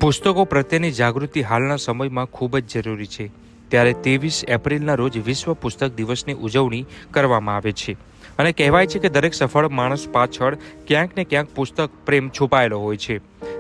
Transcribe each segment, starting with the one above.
પુસ્તકો પ્રત્યેની જાગૃતિ હાલના સમયમાં ખૂબ જ જરૂરી છે. ત્યારે 23 એપ્રિલના રોજ વિશ્વ પુસ્તક દિવસની ઉજવણી કરવામાં આવે છે. અને કહેવાય છે કે દરેક સફળ માણસ પાછળ ક્યાંક ને ક્યાંક પુસ્તક પ્રેમ છુપાયેલો હોય છે.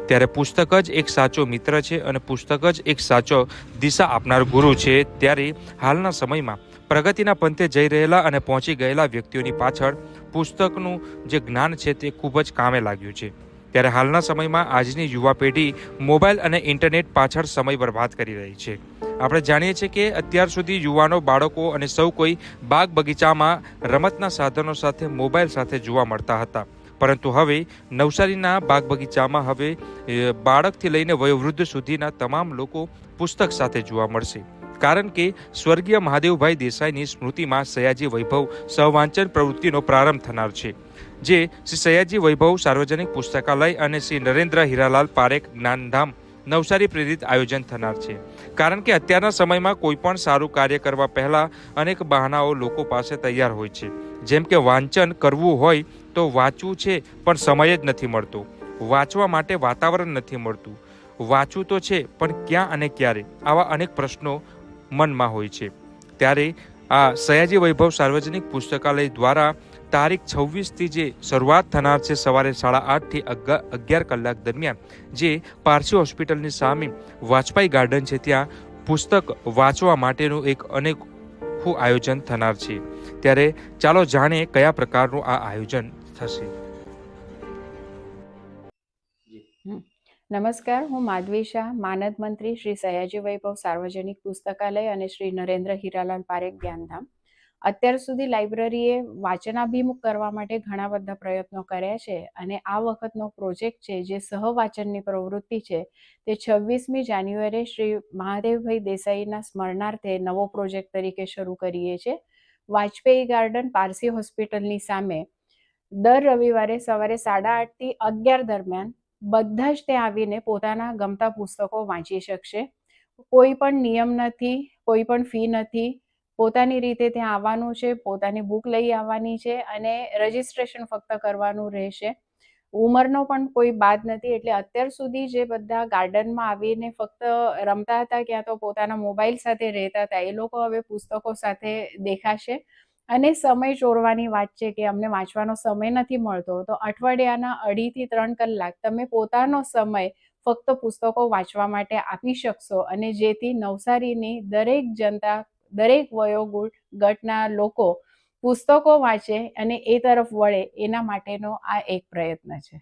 ત્યારે પુસ્તક જ એક સાચો મિત્ર છે અને પુસ્તક જ એક સાચો દિશા આપનાર ગુરુ છે. ત્યારે હાલના સમયમાં પ્રગતિના પંથે જઈ રહેલા અને પહોંચી ગયેલા વ્યક્તિઓની પાછળ પુસ્તકનું જે જ્ઞાન છે તે ખૂબ જ કામે લાગ્યું છે. ત્યારે હાલના સમયમાં આજની યુવા પેઢી મોબાઈલ અને ઇન્ટરનેટ પાછળ સમય બરબાદ કરી રહી છે. આપણે જાણીએ છીએ કે અત્યાર સુધી યુવાનો, બાળકો અને સૌ કોઈ બાગ બગીચામાં રમતના સાધનો સાથે મોબાઈલ સાથે જોવા મળતા હતા. પરંતુ હવે નવસારીના બાગ બગીચામાં હવે બાળકથી લઈને વયોવૃદ્ધ સુધીના તમામ લોકો પુસ્તક સાથે જોવા મળશે. કારણ કે સ્વર્ગીય મહાદેવભાઈ દેસાઈની સ્મૃતિમાં સયાજી વૈભવ સહવાંચન પ્રવૃત્તિનો પ્રારંભ થનાર છે, જે શ્રી સયાજી વૈભવ સાર્વજનિક પુસ્તકાલય અને શ્રી નરેન્દ્ર હીરાલાલ પારેખ જ્ઞાનધામ નવસારી પ્રેરિત આયોજન થનાર છે. કારણ કે અત્યારના સમયમાં કોઈ પણ સારું કાર્ય કરવા પહેલા અનેક બહાનાઓ લોકો પાસે તૈયાર હોય છે. જેમ કે વાંચન કરવું હોય તો વાંચવું છે પણ સમય જ નથી મળતો, વાંચવા માટે વાતાવરણ નથી મળતું, વાંચવું તો છે પણ ક્યાં અને ક્યારે, આવા અનેક પ્રશ્નો મનમાં હોય છે. ત્યારે આ સયાજી વૈભવ સાર્વજનિક પુસ્તકાલય દ્વારા તારીખ 26થી જે શરૂઆત થનાર છે સવારે 8:30 થી 11 કલાક દરમિયાન, જે પારસી હોસ્પિટલની સામે વાજપાઈ ગાર્ડન છે, ત્યાં પુસ્તક વાંચવા માટેનું એક અનેકું આયોજન થનાર છે. ત્યારે ચાલો જાણીએ કયા પ્રકારનું આ આયોજન થશે. નમસ્કાર, હું માધવી શાહ, માનદ મંત્રી શ્રી સયાજી વૈભવ સાર્વજનિક પુસ્તકાલય અને શ્રી નરેન્દ્ર હીરાલાલ પારેખ જ્ઞાનધામ. અત્યાર સુધી લાઇબ્રેરીએ વાચનાભિમુખ કરવા માટે ઘણા બધા પ્રયત્નો કર્યા છે અને આ વખતનો પ્રોજેક્ટ છે જે સહવાચનની પ્રવૃત્તિ છે તે 26મી જાન્યુઆરીએ શ્રી મહાદેવભાઈ દેસાઈના સ્મરણાર્થે નવો પ્રોજેક્ટ તરીકે શરૂ કરીએ છીએ. વાજપેયી ગાર્ડન પારસી હોસ્પિટલની સામે દર રવિવારે સવારે 8:30 થી 11 દરમિયાન બધા જ ત્યાં આવીને પોતાના ગમતા પુસ્તકો વાંચી શકશે. કોઈ પણ નિયમ નથી, કોઈ પણ ફી નથી. પોતાની રીતે ત્યાં આવવાનું છે, પોતાની બુક લઈ આવવાની છે અને રજિસ્ટ્રેશન ફક્ત કરવાનું રહેશે. ઉંમરનો પણ કોઈ બાદ નથી. એટલે અત્યાર સુધી જે બધા ગાર્ડનમાં આવીને ફક્ત રમતા હતા, ક્યાં તો પોતાના મોબાઈલ સાથે રહેતા હતા, એ લોકો હવે પુસ્તકો સાથે દેખાશે. અને સમય ચોરવાની વાત છે કે અમને વાંચવાનો સમય નથી મળતો, તો અઠવાડિયાના 2.5 થી 3 કલાક તમે પોતાનો સમય ફક્ત પુસ્તકો વાંચવા માટે આપી શકશો અને જેથી નવસારીની દરેક જનતા, દરેક વયોગટના લોકો પુસ્તકો વાંચે અને એ તરફ વળે, એના માટેનો આ એક પ્રયત્ન છે.